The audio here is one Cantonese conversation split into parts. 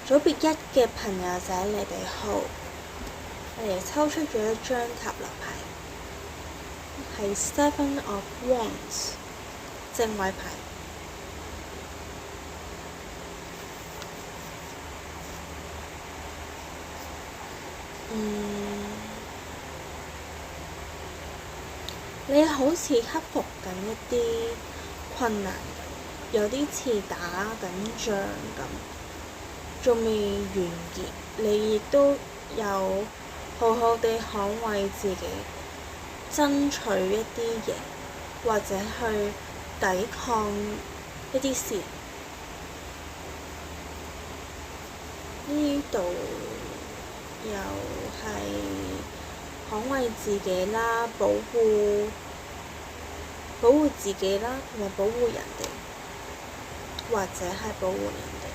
組別1嘅朋友仔，你哋好，我哋抽出咗一張塔羅牌，係 Seven of Wands 正位牌。你好似克服緊一啲困難，有啲似打緊仗咁，仲未完結。你亦都有好好地捍衛自己，爭取一啲嘢，或者去抵抗一啲事。呢度又係捍衛自己啦，保護自己啦，同埋保護人哋，或者係保護人哋。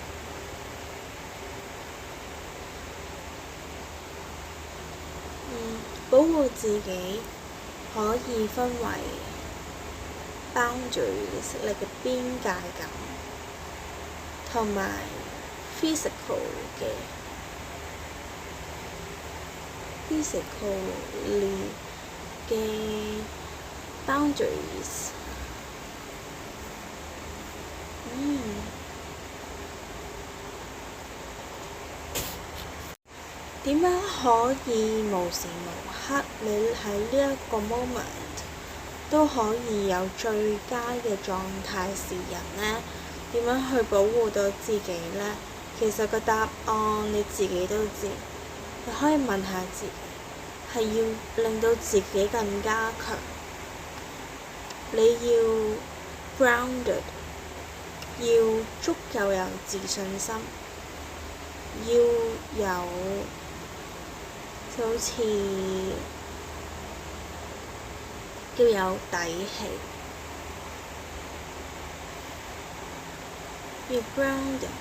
保護自己可以分為 boundaries 你嘅邊界感，同埋 physically 嘅 boundaries。點樣可以無時無刻你喺呢一個 moment 都可以有最佳嘅狀態示人呢？點樣去保護到自己呢？其實個答案你自己都知，你可以問下自己，係要令到自己更加強。你要 grounded， 要足夠有自信心，要有就好似要有底氣，要 grounded，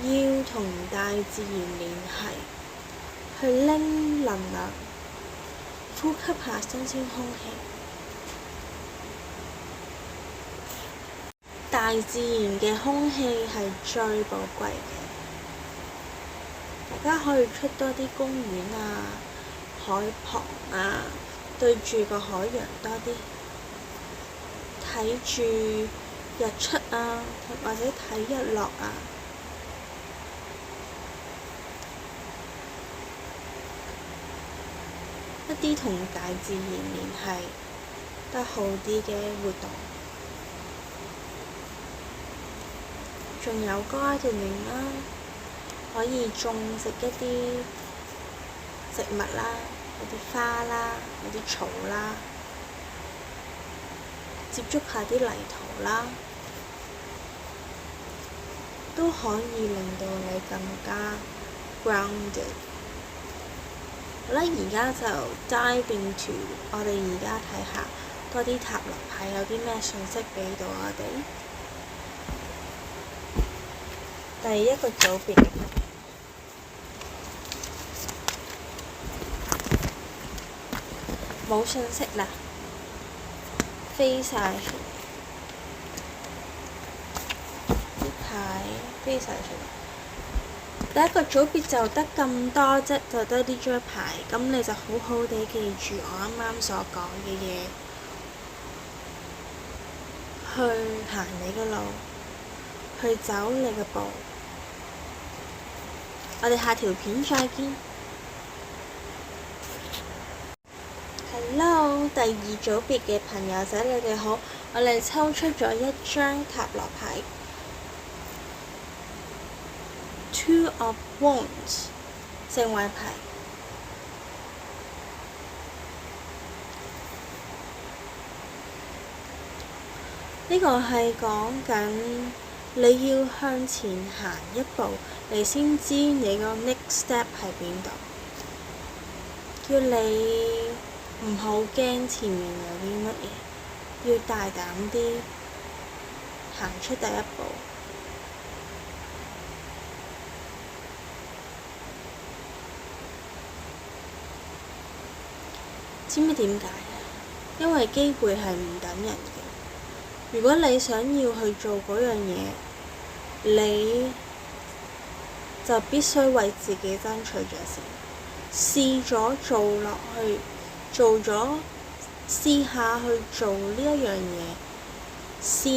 要同大自然聯繫，去拎能量，呼吸下新鮮空氣。大自然嘅空氣係最寶貴嘅。大家可以出多啲公園啊、海旁啊，對住個海洋多啲，睇住日出啊，或者睇日落啊。一啲同大自然聯繫得好啲嘅活動。仲有 gardening 啦，可以種植一啲植物啦，有啲花啦，有啲草啦，接觸下啲泥土啦，都可以令到你更加 grounded。好啦，而家就 dive into 我哋而家睇下多啲塔羅牌有啲咩信息俾到我哋。第一個組別冇信息啦，飛晒出嚟，啲牌飛晒出嚟。第一個組別就得咁多啫，就得呢張牌，咁你就好好地記住我啱啱所講嘅嘢，去行你嘅路，去走你嘅步。我哋下條片再見。Hello， 第二組別嘅朋友仔，你哋好，我哋抽出咗一張塔羅牌 Two of Wands 正位牌。呢個係講緊你要向前行一步，你先知你個 next step 喺邊度。叫你唔好驚前面有啲乜嘢，要大膽啲行出第一步。知唔知點解啊？因為機會係唔等人嘅。如果你想要去做嗰樣嘢，你就必須為自己爭取咗先，試咗做落去，做咗試下去做呢一樣嘢，先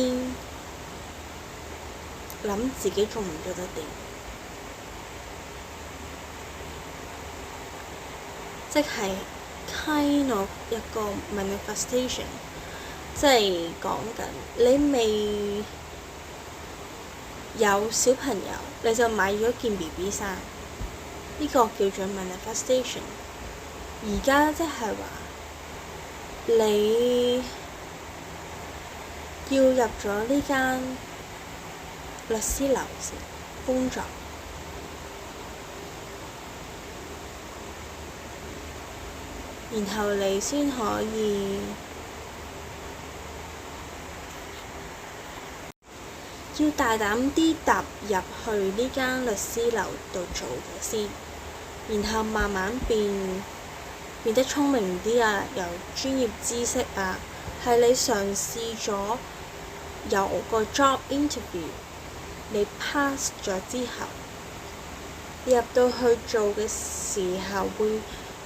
諗自己做唔做得掂。即係 kind of 一個 manifestation， 即係講緊你未有小朋友，你就買咗件 BB 衫，呢個叫做 manifestation。而家即係話你要入咗呢間律師樓先工作，然後你先可以要大膽啲踏入去呢間律師樓度做嘅先，然後慢慢變得聰明啲啊，有專業知識啊，係你嘗試咗有個 job interview， 你 pass 咗之後，入到去做嘅時候會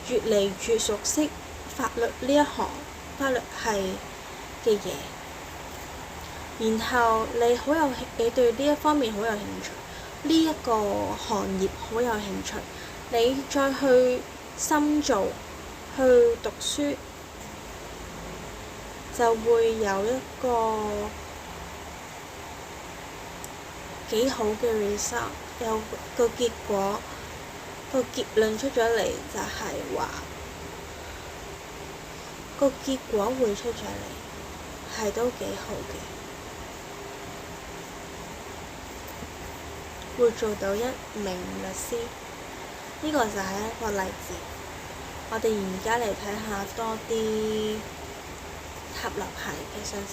越嚟越熟悉法律呢一行法律系嘅嘢，然後你對呢一方面好有興趣，呢一個行業好有興趣，你再去深造去讀書，就會有一個幾好嘅 result， 有個結果，個結論出咗嚟就係話個結果會出咗嚟，係都幾好嘅，會做到一名律師，呢個就係一個例子。我哋而家嚟睇下多啲塔羅牌嘅信息。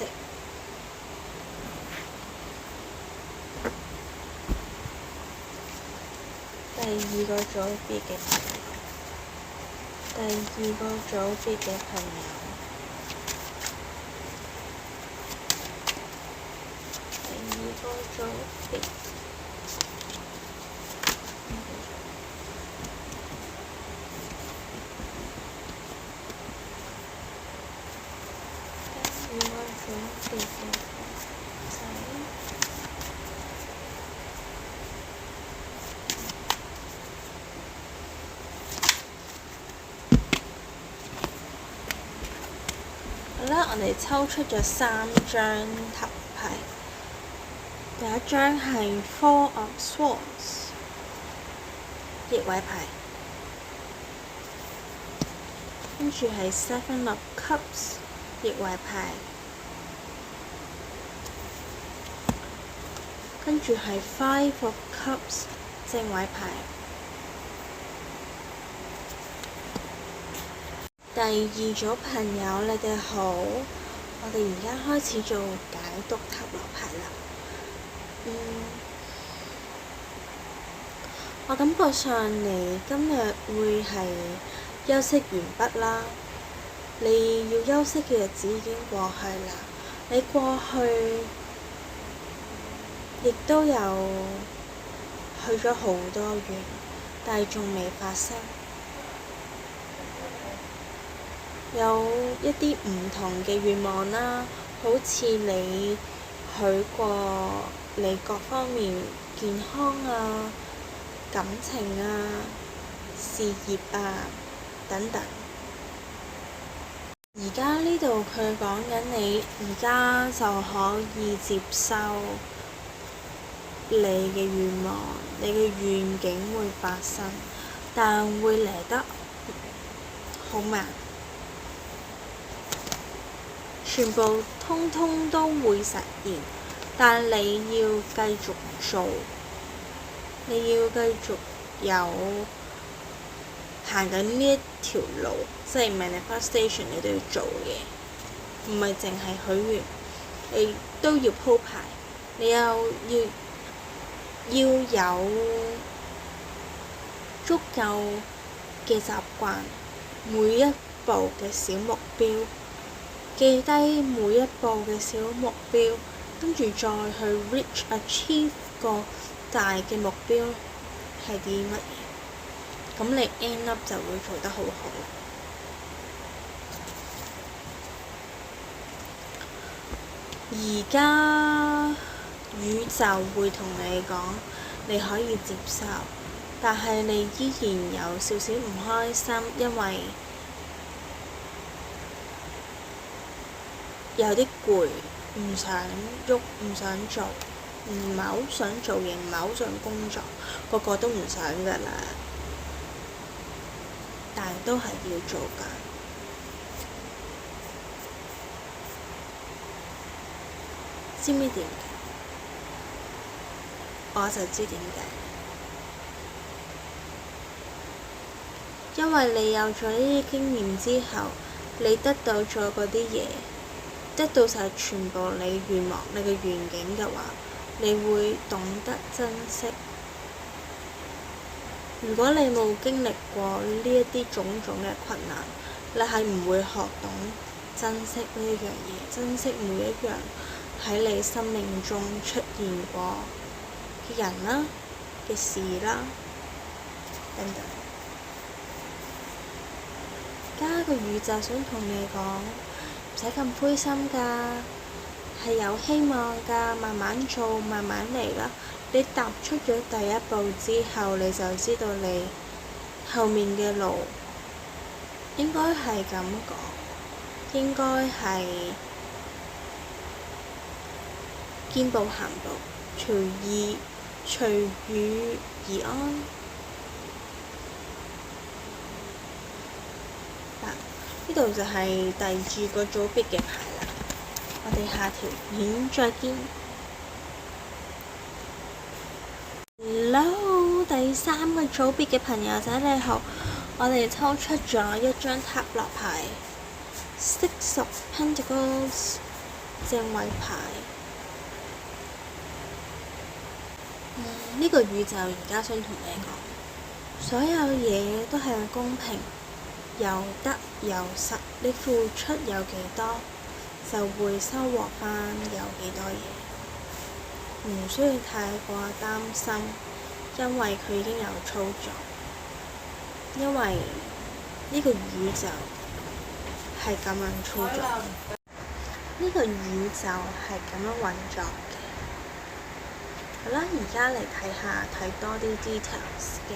第二個組別嘅朋友，第二個組別嘅朋友，第二個組別，好啦，我哋抽出咗3張塔羅牌。第一張係 Four of Swords， 逆位牌，跟住係 Seven of Cups， 逆位牌，跟住係 Five of Cups， 正位牌。第二組朋友，你哋好，我哋而家開始做解讀塔羅牌啦。我感覺上你今日會係休息完畢啦，你要休息嘅日子已經過去啦。你過去亦都有去咗好多遠，但係仲未發生。有一啲唔同嘅願望啦，好似你許過你各方面健康啊、感情啊、事業啊等等。而家呢度佢講緊你而家就可以接受你嘅願望，你嘅願景會發生，但會嚟得好慢。全部通通都會實現，但你要繼續做，你要繼續有行緊呢一條路，即係 manifestation 你都要做嘅，唔係淨係許願，你都要鋪排，你要有足夠嘅習慣，每一步嘅小目標。記低每一步嘅小目標，跟住再去 achieve 個大嘅目標，係啲乜嘢，咁你 end up 就會做得好好。而家宇宙會同你講，你可以接受，但係你依然有少少唔開心，因為有啲攰，唔想喐，唔想做，唔係好想做嘢，唔係好想工作，個個都唔想㗎啦，但係都係要做㗎。知唔知點解？我就知點解，因為你有咗呢啲經驗之後，你得到咗嗰啲嘢，得到晒全部你願望、你嘅願景嘅話，你會懂得珍惜。如果你冇經歷過呢一啲種種嘅困難，你係唔會學懂珍惜呢一樣嘢，珍惜每一樣喺你生命中出現過嘅人啦、嘅事啦等等。而家個宇宙想同你講，唔使咁灰心㗎，係有希望㗎，慢慢做，慢慢嚟啦。你踏出咗第一步之後，你就知道你後面嘅路應該係咁講，應該係見步行步，隨遇而安。呢度就係第二個組別嘅牌啦。我哋下條片再見。Hello， 第三個組別嘅朋友仔你好，我哋抽出咗一張塔羅牌 Six of Pentacles 正位牌。呢個宇宙而家想同你講，所有嘢都係公平，有得有失，你付出有幾多，就會收穫返有幾多嘢，唔需要太過擔心，因為佢已經有操作，因為呢個宇宙係咁樣操作，呢個宇宙係咁樣運作嘅。好啦，而家嚟睇多啲 details 嘅嘢，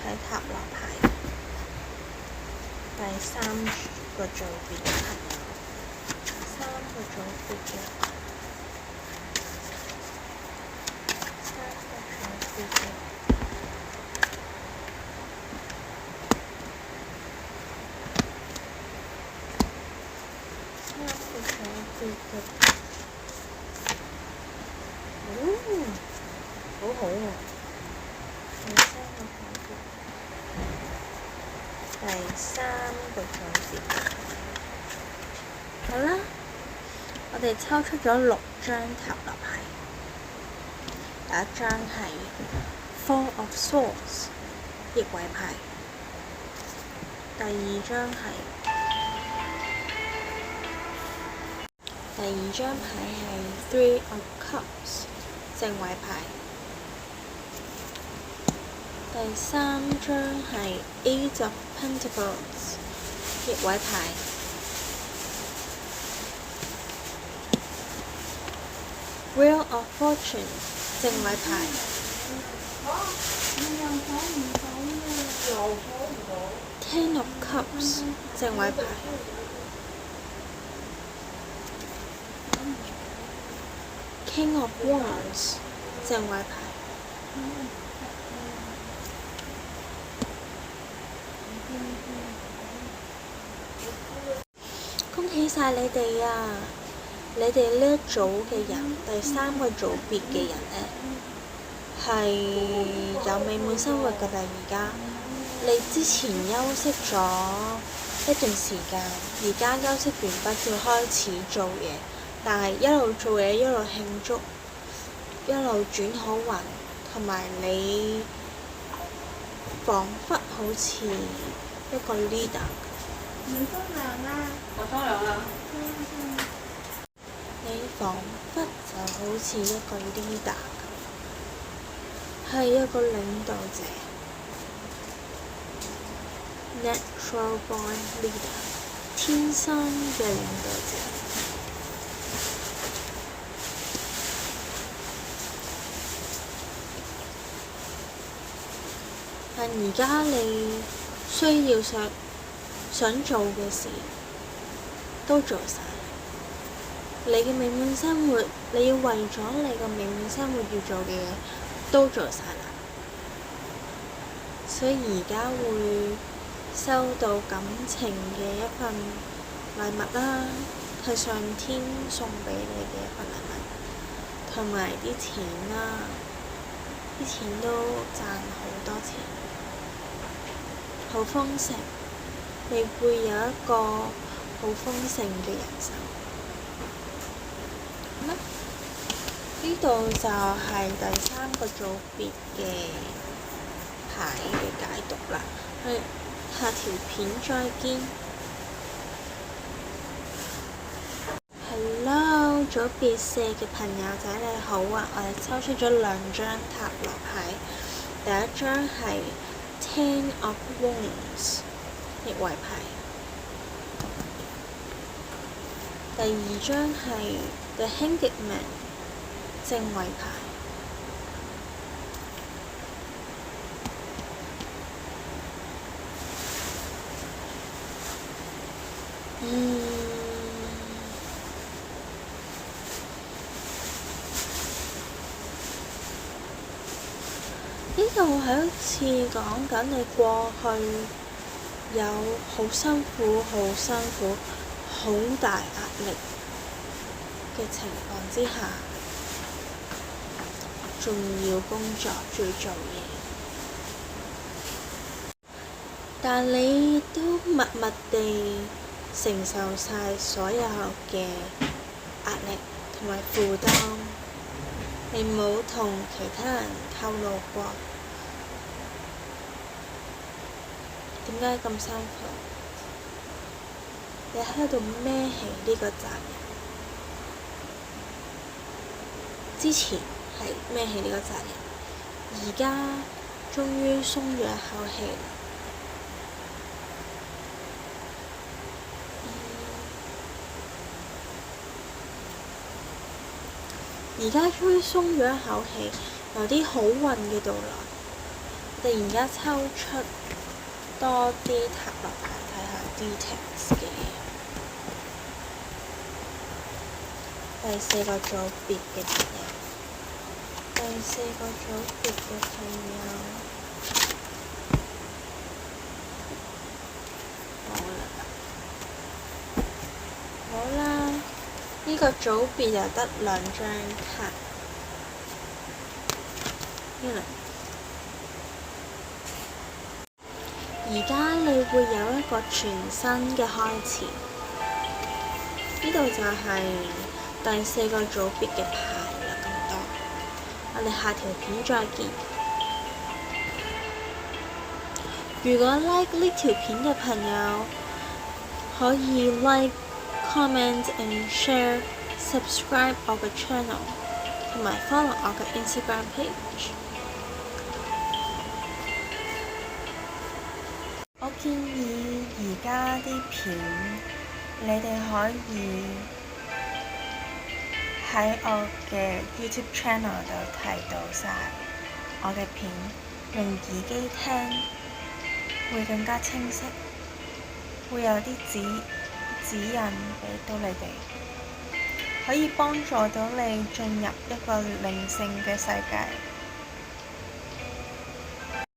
睇塔羅牌。第三個組別嘅朋友，三個組別嘅，好好喎！第三個組別，好啦，我哋抽出咗6張塔羅牌，第一張係 Four of Swords 逆位牌，第二張係Three of Cups 正位牌。第三張係 Eight of Pentacles 逆位牌。Wheel of Fortune 正位牌。Ten of Cups 正位牌。King of Wands 正位牌。恭喜晒你哋啊！你哋呢一組嘅人，第三個組別嘅人呢，係有美滿生活㗎啦。而家你之前休息咗一段時間，而家休息完畢要開始做嘢，但係一路做嘢一路慶祝，一路轉好運，同埋你彷彿好似一個 leader。唔沖涼啦！我沖涼啦。你彷彿就好似一個 leader 咁，係一個領導者 （natural born leader）， 天生嘅領導者。但而家你需要想做嘅事都做晒，你嘅美滿生活，你要為咗你個美滿生活要做嘅嘢都做晒啦，所以而家會收到感情嘅一份禮物啦，係上天送俾你嘅一份禮物，同埋啲錢啦，啲錢都賺好多錢，好豐盛，你會有一個好豐盛嘅人生。呢度就係第3個組別嘅牌嘅解讀啦。下條片再見。Hello， 組別4嘅朋友仔你好啊！我哋抽出咗2張塔羅牌，第一張係 Ten of Wands 逆位牌，第二張係 The Hanged Man 正位牌。呢度係好似講緊你過去有好辛苦、好大壓力嘅情況之下，仲要工作，仲要做嘢，但你都默默地承受晒所有嘅壓力同埋負擔，你冇同其他人透露過點解咁辛苦，你喺度孭起呢個責任。之前係孭起呢個責任，而家終於鬆咗一口氣啦。而家終於鬆咗一口氣，有啲好運嘅到來。突然間抽出多啲塔羅牌，睇下 details 嘅嘢。第4個組別嘅朋友，第4個組別嘅朋友，好啦，呢個組別又得2張卡，而家你會有一個全新嘅開始。呢度就係第4個組別嘅牌啦，咁多。我哋下條片再見。如果 like 呢條片嘅朋友，可以 like、comment and share、subscribe 我嘅 channel， 同埋 follow 我嘅 Instagram page。我建議而家啲片，你哋可以喺我嘅 YouTube channel 度睇到晒我嘅片，用耳機聽會更加清晰，會有啲指引俾到你哋，可以幫助到你進入一個靈性嘅世界。